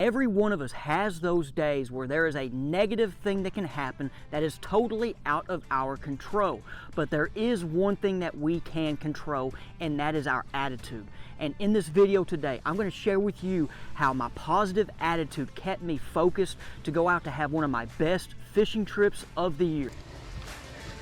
Every one of us has those days where there is a negative thing that can happen that is totally out of our control. But there is one thing that we can control, and that is our attitude. And in this video today, I'm going to share with you how my positive attitude kept me focused to go out to have one of my best fishing trips of the year.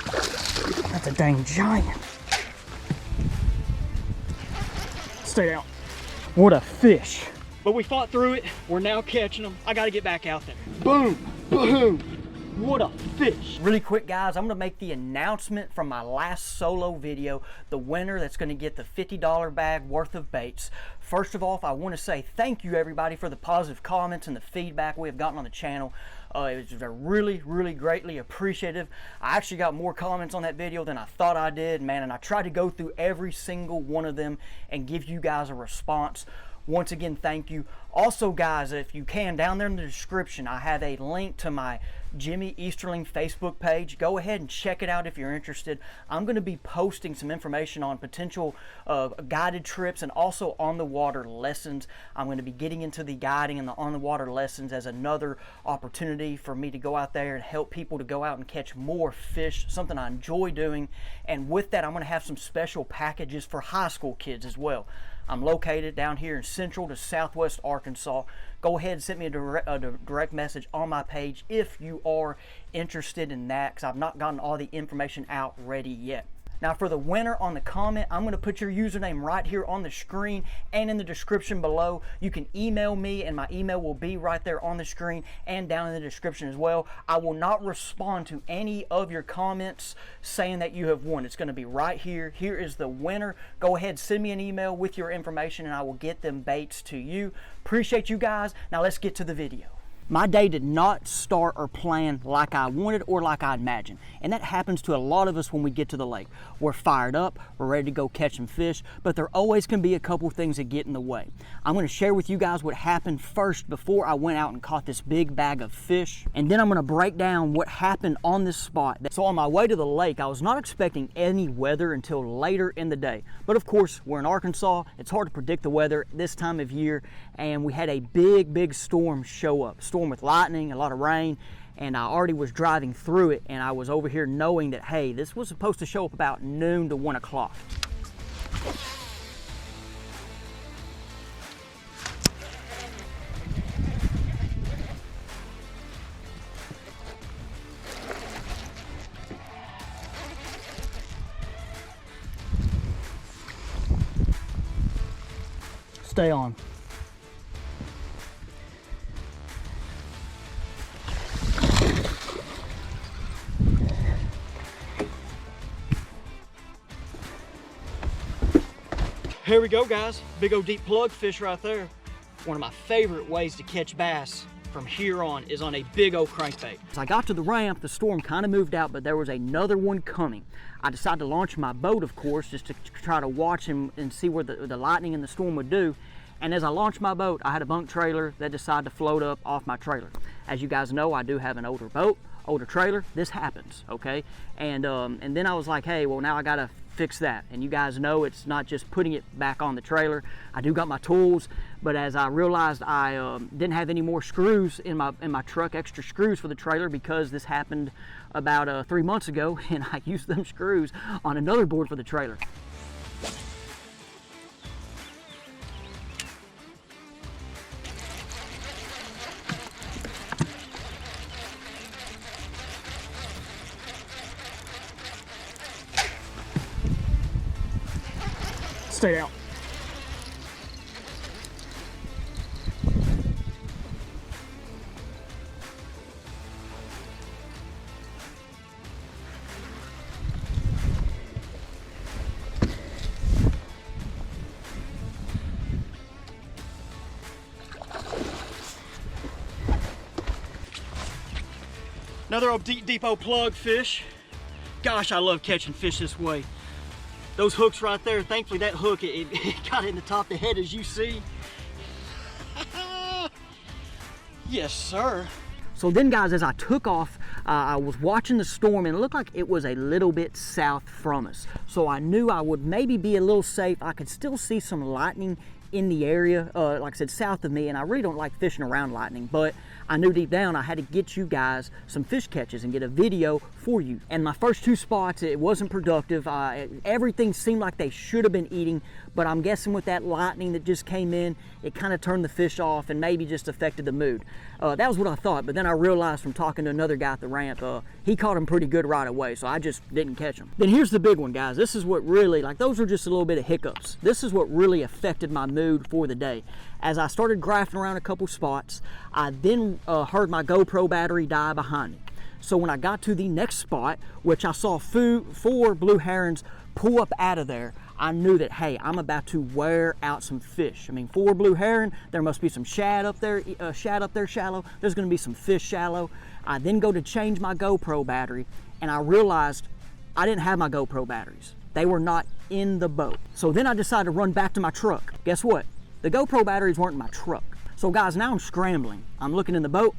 That's a dang giant. Stay down. What a fish. But we fought through it. We're now catching them. I got to get back out there. Boom, boom. What a fish. Really quick, guys, I'm going to make the announcement from my last solo video, the winner that's going to get the $50 bag worth of baits. First of all, I want to say thank you, everybody, for the positive comments and the feedback we have gotten on the channel. It was really greatly appreciative. I actually got more comments on that video than I thought I did, man, and I tried to go through every single one of them and give you guys a response. Once again, thank you. Also, guys, if you can, down there in the description, I have a link to my Jimi.e.fishing Facebook page. Go ahead and check it out if you're interested. I'm going to be posting some information on potential guided trips and also on the water lessons. I'm going to be getting into the guiding and the on the water lessons as another opportunity for me to go out there and help people to go out and catch more fish, something I enjoy doing. And with that, I'm going to have some special packages for high school kids as well. I'm located down here in central to southwest Arkansas. Go ahead and send me a direct message on my page if you are interested in that, because I've not gotten all the information out ready yet. Now, for the winner on the comment, I'm going to put your username right here on the screen and in the description below. You can email me, and my email will be right there on the screen and down in the description as well. I will not respond to any of your comments saying that you have won. It's going to be right here. Here is the winner. Go ahead, send me an email with your information, and I will get them baits to you. Appreciate you guys. Now, let's get to the video. My day did not start or plan like I wanted or like I imagined. And that happens to a lot of us when we get to the lake. We're fired up, we're ready to go catch some fish, but there always can be a couple things that get in the way. I'm going to share with you guys what happened first before I went out and caught this big bag of fish. And then I'm going to break down what happened on this spot. So on my way to the lake, I was not expecting any weather until later in the day. But of course, we're in Arkansas. It's hard to predict the weather this time of year. And we had a big storm show up. Storm with lightning, a lot of rain, and I already was driving through it, and I was over here knowing that, hey, this was supposed to show up about noon to 1 o'clock. Stay on. Here we go, guys. Big old deep plug fish right there. One of my favorite ways to catch bass from here on is on a big old crankbait. As I got to the ramp, the storm kind of moved out, but there was another one coming. I decided to launch my boat, of course, just to try to watch and see what the lightning and the storm would do. And as I launched my boat, I had a bunk trailer that decided to float up off my trailer. As you guys know, I do have an older boat, older trailer. This happens, okay? And then I was like, hey, well, now I gotta fix that. And you guys know it's not just putting it back on the trailer. I do got my tools, but as I realized I didn't have any more screws in my truck, extra screws for the trailer, because this happened about 3 months ago, and I used them screws on another board for the trailer. Stay down. Another old deep old plug fish. Gosh, I love catching fish this way. Those hooks right there, thankfully that hook, it got in the top of the head, as you see. Yes, sir. So then, guys, as I took off, I was watching the storm, and it looked like it was a little bit south from us. So I knew I would maybe be a little safe. I could still see some lightning in the area, like I said, south of me, and I really don't like fishing around lightning, but I knew deep down I had to get you guys some fish catches and get a video for you. And my first 2 spots, it wasn't productive. Everything seemed like they should have been eating, but I'm guessing with that lightning that just came in, it kind of turned the fish off and maybe just affected the mood. That was what I thought, but then I realized from talking to another guy at the ramp, he caught them pretty good right away, so I just didn't catch them. Then here's the big one, guys. This is what really, like, those are just a little bit of hiccups. This is what really affected my mood for the day. As I started grafting around a couple spots, I then heard my GoPro battery die behind me. So when I got to the next spot, which I saw 4 blue herons pull up out of there, I knew that, hey, I'm about to wear out some fish. I mean, 4 blue heron, there must be some shad up there shallow. There's gonna be some fish shallow. I then go to change my GoPro battery, and I realized I didn't have my GoPro batteries. They were not in the boat. So then I decided to run back to my truck. Guess what? The GoPro batteries weren't in my truck. So guys, now I'm scrambling. I'm looking in the boat,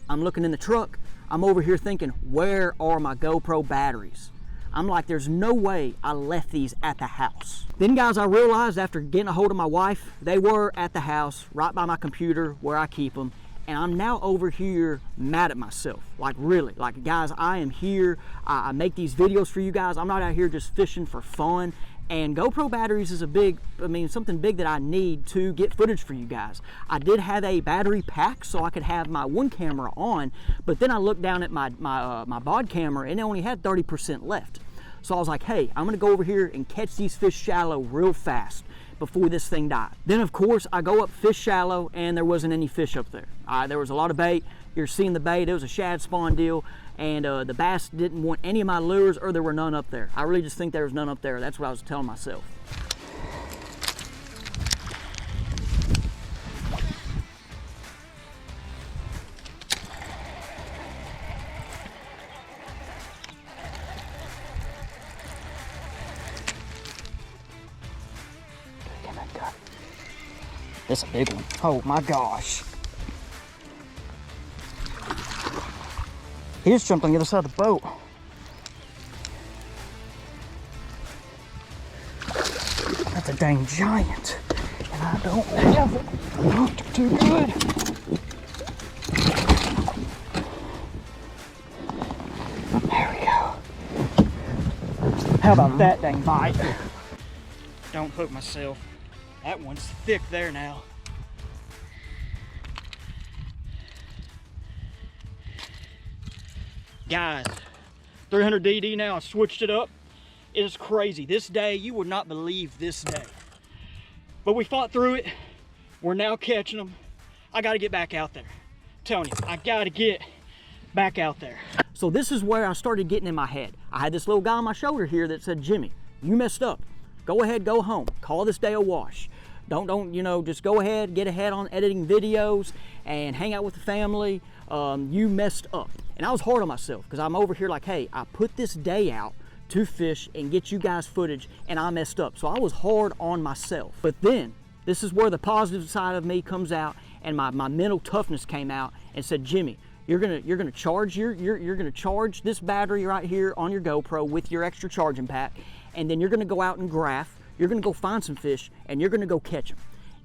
I'm looking in the truck, I'm over here thinking, where are my GoPro batteries? I'm like, there's no way I left these at the house. Then guys, I realized after getting a hold of my wife, they were at the house, right by my computer where I keep them. And I'm now over here mad at myself. Like really, like guys, I am here. I make these videos for you guys. I'm not out here just fishing for fun. And GoPro batteries is something big that I need to get footage for you guys. I did have a battery pack so I could have my one camera on, but then I looked down at my bod camera and it only had 30% left. So I was like, hey, I'm gonna go over here and catch these fish shallow real fast before this thing died. Then of course, I go up fish shallow and there wasn't any fish up there. There was a lot of bait. You're seeing the bait, it was a shad spawn deal. And the bass didn't want any of my lures, or there were none up there. I really just think there was none up there. That's what I was telling myself. That's a big one. Oh my gosh. He just jumped on the other side of the boat. That's a dang giant. And I don't have it hooked too good. There we go. How about that dang bite? Don't hook myself. That one's thick there now. Guys, 300 DD now, I switched it up. It is crazy. This day, you would not believe this day. But we fought through it. We're now catching them. I gotta get back out there. I'm telling you, I gotta get back out there. So this is where I started getting in my head. I had this little guy on my shoulder here that said, Jimmy, you messed up. Go ahead, go home. Call this day a wash. Don't, you know, just go ahead, get ahead on editing videos and hang out with the family. You messed up. And I was hard on myself because I'm over here like, hey, I put this day out to fish and get you guys footage and I messed up. So I was hard on myself. But then this is where the positive side of me comes out and my mental toughness came out and said, Jimmy, you're gonna charge charge this battery right here on your GoPro with your extra charging pack, and then you're gonna go out and graph, you're gonna go find some fish and you're gonna go catch them.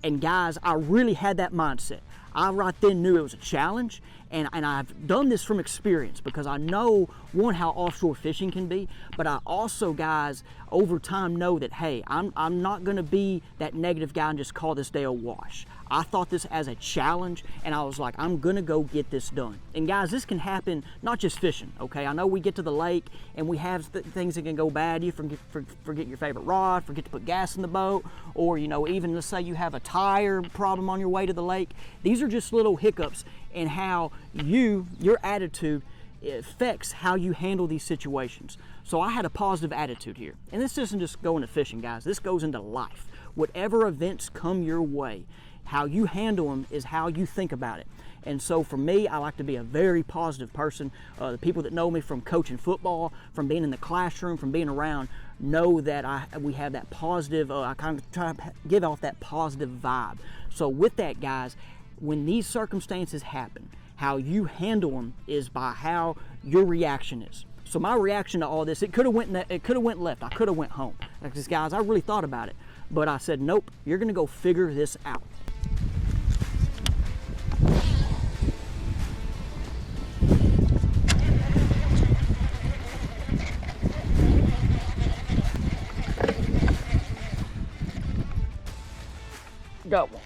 And guys, I really had that mindset. I right then knew it was a challenge, and I've done this from experience because I know, one, how offshore fishing can be, but I also, guys, over time know that, hey, I'm not gonna be that negative guy and just call this day a wash. I thought this as a challenge, and I was like, I'm gonna go get this done. And guys, this can happen, not just fishing, okay? I know we get to the lake and we have things that can go bad. You forget your favorite rod, forget to put gas in the boat, or, you know, even let's say you have a tire problem on your way to the lake. These are just little hiccups in how your attitude affects how you handle these situations. So I had a positive attitude here. And this doesn't just go into fishing, guys. This goes into life. Whatever events come your way, how you handle them is how you think about it. And so for me, I like to be a very positive person. The people that know me from coaching football, from being in the classroom, from being around, know that we have that positive, I kind of try to give off that positive vibe. So with that, guys, when these circumstances happen, how you handle them is by how your reaction is. So my reaction to all this, it could have went left, I could have went home. Like this, guys, I really thought about it. but I said, nope, you're gonna go figure this out. Got one.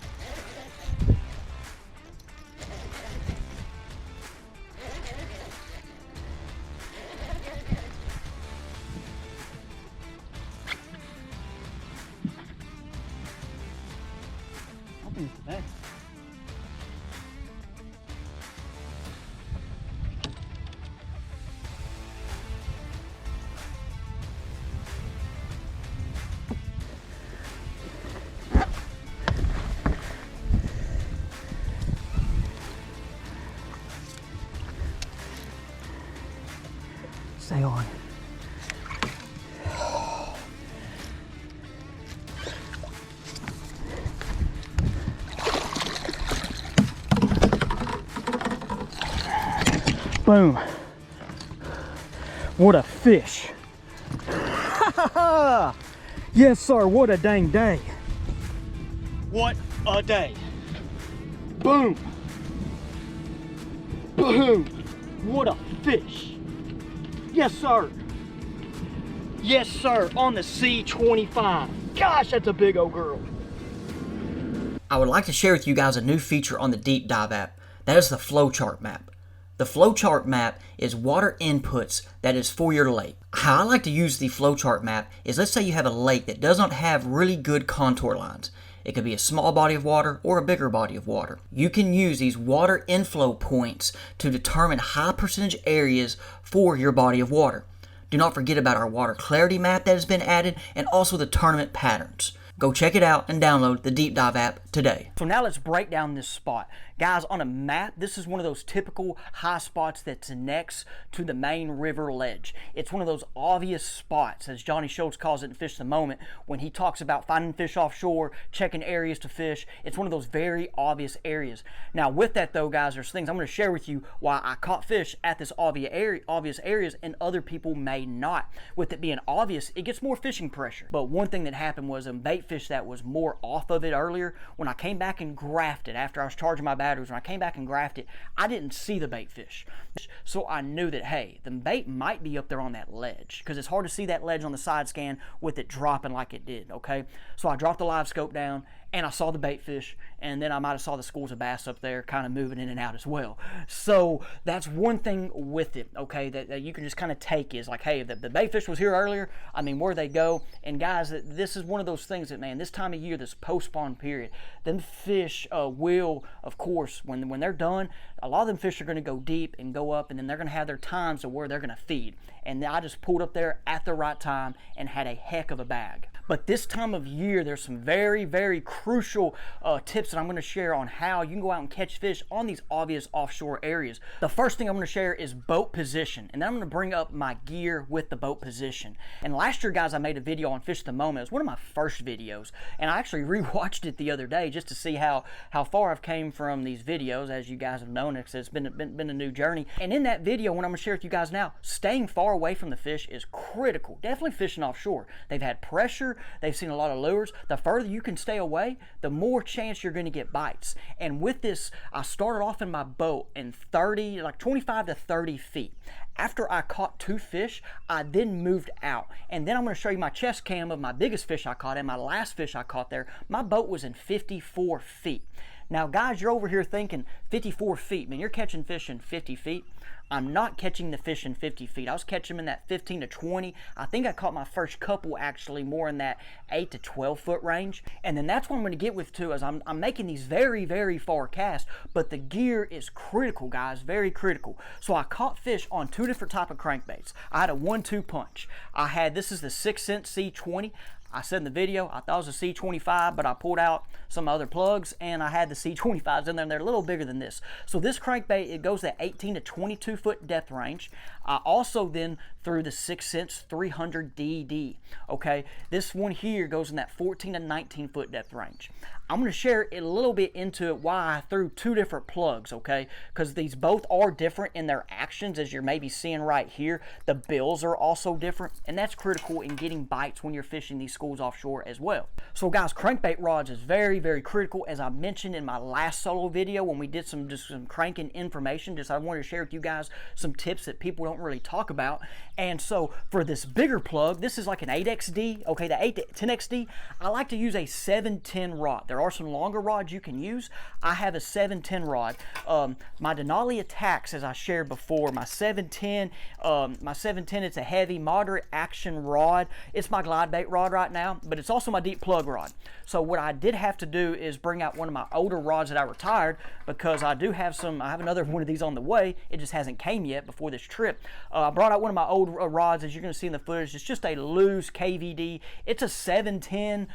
I think it's bad. Stay on. Boom. What a fish. Yes, sir. What a dang day. What a day. Boom. Boom. What a fish. Yes, sir. Yes, sir. On the C25. Gosh, that's a big old girl. I would like to share with you guys a new feature on the Deep Dive app. That is the flowchart map. The flowchart map is water inputs that is for your lake. How I like to use the flowchart map is, let's say you have a lake that does not have really good contour lines. It could be a small body of water or a bigger body of water. You can use these water inflow points to determine high percentage areas for your body of water. Do not forget about our water clarity map that has been added, and also the tournament patterns. Go check it out and download the Deep Dive app today. So now let's break down this spot. Guys, on a map, this is one of those typical high spots that's next to the main river ledge. It's one of those obvious spots, as Johnny Schultz calls it in Fish the Moment, when he talks about finding fish offshore, checking areas to fish. It's one of those very obvious areas. Now with that though, guys, there's things I'm going to share with you why I caught fish at this obvious areas and other people may not. With it being obvious, it gets more fishing pressure. But one thing that happened was a bait fish that was more off of it earlier, when I came back and graphed it after I was charging my batteries, when I came back and graphed it, I didn't see the bait fish. So I knew that, hey, the bait might be up there on that ledge, because it's hard to see that ledge on the side scan with it dropping like it did, okay? So I dropped the live scope down and I saw the bait fish, and then I might have saw the schools of bass up there kind of moving in and out as well. So that's one thing with it, okay, that you can just kind of take is like, hey, the bait fish was here earlier, I mean, where'd they go? And guys, this is one of those things that, man, this time of year, this post-spawn period, them fish will, of course, when they're done, a lot of them fish are going to go deep and go up, and then they're going to have their times of where they're going to feed. And I just pulled up there at the right time and had a heck of a bag. But this time of year, there's some very, very crucial tips that I'm going to share on how you can go out and catch fish on these obvious offshore areas. The first thing I'm going to share is boat position, and then I'm going to bring up my gear with the boat position. And last year, guys, I made a video on Fish the Moment. It was one of my first videos, and I actually rewatched it the other day just to see how far I've came from these videos. As you guys have known, it's been a new journey. And in that video, what I'm going to share with you guys now, staying far away from the fish is critical. Definitely fishing offshore. They've had pressure. They've seen a lot of lures. The further you can stay away, the more chance you're going to get bites. And with this, I started off in my boat in 25 to 30 feet. After I caught 2 fish, I then moved out. And then I'm going to show you my chest cam of my biggest fish I caught and my last fish I caught there. My boat was in 54 feet. Now, guys, you're over here thinking 54 feet. Man, you're catching fish in 50 feet. I'm not catching the fish in 50 feet. I was catching them in that 15 to 20. I think I caught my first couple actually more in that 8 to 12 foot range. And then that's what I'm going to get with too, is I'm making these very, very far casts, but the gear is critical, guys, very critical. So I caught fish on 2 different type of crankbaits. I had a 1-2 punch. This is the 6 cent C20. I said in the video, I thought it was a C25, but I pulled out some other plugs and I had the C25s in there, and they're a little bigger than this. So this crankbait, it goes at 18 to 22 foot depth range. I also then threw the 6 cents 300 DD, okay? This one here goes in that 14 to 19 foot depth range. I'm going to share a little bit into it why I threw two different plugs, okay? Because these both are different in their actions, as you're maybe seeing right here. The bills are also different, and that's critical in getting bites when you're fishing these schools offshore as well. So guys, crankbait rods is very, very critical. As I mentioned in my last solo video when we did some cranking information, I wanted to share with you guys some tips that people don't really talk about. And so for this bigger plug, this is like an 8XD, okay, the 8 to 10XD. I like to use a 710 rod. There are some longer rods you can use. I have a 710 rod. My Denali Attacks, as I shared before, my 710, it's a heavy, moderate action rod. It's my glide bait rod right now, but it's also my deep plug rod. So what I did have to do is bring out one of my older rods that I retired, because I do have some, I have another one of these on the way. It just hasn't came yet before this trip. I brought out one of my old rods, as you're going to see in the footage. It's just a loose KVD. It's a 710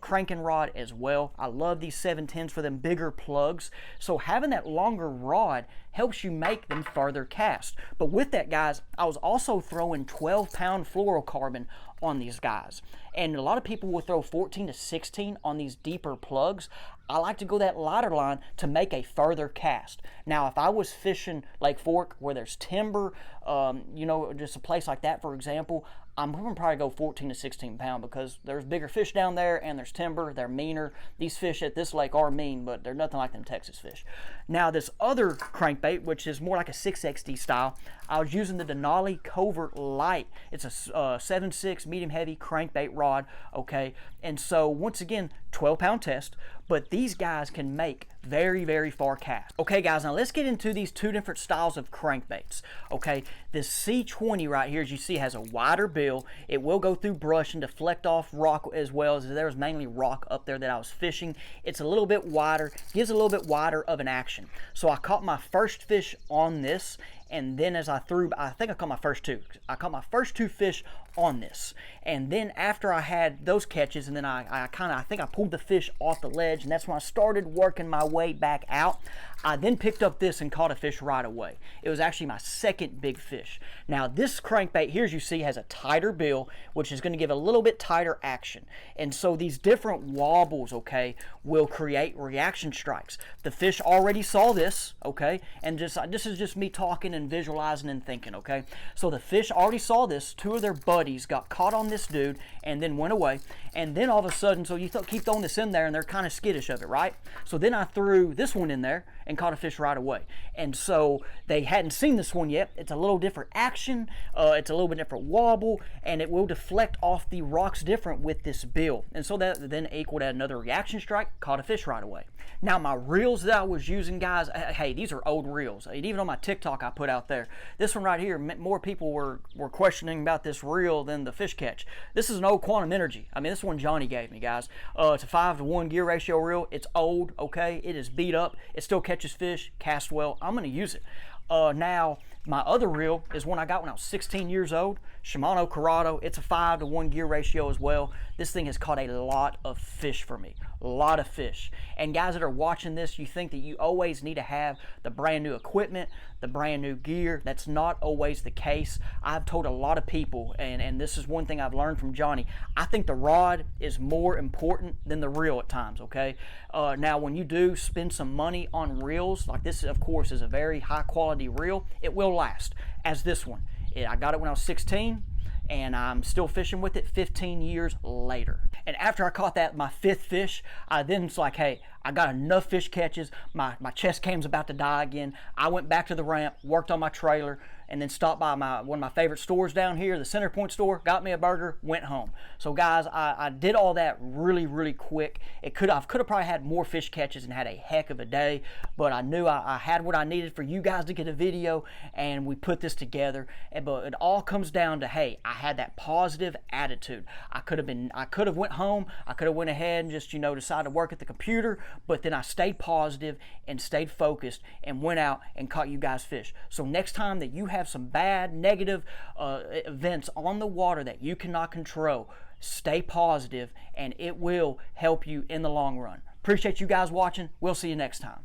cranking rod as well. I love these 710s for them bigger plugs. So having that longer rod helps you make them further cast. But with that, guys, I was also throwing 12-pound fluorocarbon on these guys. And a lot of people will throw 14 to 16 on these deeper plugs. I like to go that lighter line to make a further cast. Now, if I was fishing Lake Fork where there's timber, you know, just a place like that, for example, I'm going to probably go 14 to 16 pound, because there's bigger fish down there and there's timber. They're meaner. These fish at this lake are mean, but they're nothing like them Texas fish. Now, this other crankbait, which is more like a 6XD style, I was using the Denali Covert Light. It's a 7.6 medium heavy crankbait rod, okay? And so once again, 12-pound test, but these guys can make very, very far casts. Okay, guys, now let's get into these two different styles of crankbaits. Okay, this C20 right here, as you see, has a wider bill. It will go through brush and deflect off rock, as well as there was mainly rock up there that I was fishing. It's a little bit wider, gives a little bit wider of an action. So I caught my first fish on this, and then as I threw, I think I caught my first two. I caught my first two fish on this. And then after I had those catches, and then I think I pulled the fish off the ledge, and that's when I started working my way back out. I then picked up this and caught a fish right away. It was actually my second big fish. Now this crankbait here, as you see, has a tighter bill, which is going to give a little bit tighter action. And so these different wobbles, okay, will create reaction strikes. The fish already saw this, okay, and this is just me talking and visualizing and thinking, okay. So the fish already saw this. Two of their buddies got caught on this dude and then went away. And then all of a sudden, so you keep throwing this in there, and they're kind of skittish of it, right? So then I threw this one in there and caught a fish right away. And so they hadn't seen this one yet. It's a little different action. It's a little bit different wobble, and it will deflect off the rocks different with this bill. And so that then equaled another reaction strike, caught a fish right away. Now my reels that I was using, guys, hey, these are old reels. And even on my TikTok I put out there, this one right here, more people were questioning about this reel than the fish catch. This is an old Quantum Energy. I mean, this one Johnny gave me, guys. It's a 5-to-1 gear ratio reel. It's old, okay? It is beat up. It still catches fish, casts well. I'm going to use it. Now, my other reel is one I got when I was 16 years old, Shimano Corrado. It's a 5-to-1 gear ratio as well. This thing has caught a lot of fish for me, a lot of fish. And guys that are watching this, you think that you always need to have the brand new equipment, the brand new gear. That's not always the case. I've told a lot of people, and this is one thing I've learned from Johnny, I think the rod is more important than the reel at times, okay? Now, when you do spend some money on reels, like this, of course, is a very high quality reel, it will last, as this one. I got it when I was 16, and I'm still fishing with it 15 years later. And after I caught my fifth fish, I then was like, hey, I got enough fish catches. My chest cam's about to die again. I went back to the ramp, worked on my trailer, and then stopped by one of my favorite stores down here, the Center Point store, got me a burger, went home. So guys, I did all that really, really quick. I could have probably had more fish catches and had a heck of a day, but I knew I had what I needed for you guys to get a video, and we put this together. But it all comes down to, hey, I had that positive attitude. I could have went home. I could have went ahead and just, decided to work at the computer, but then I stayed positive and stayed focused and went out and caught you guys fish. So next time that you have some bad, negative events on the water that you cannot control, stay positive, and it will help you in the long run. Appreciate you guys watching. We'll see you next time.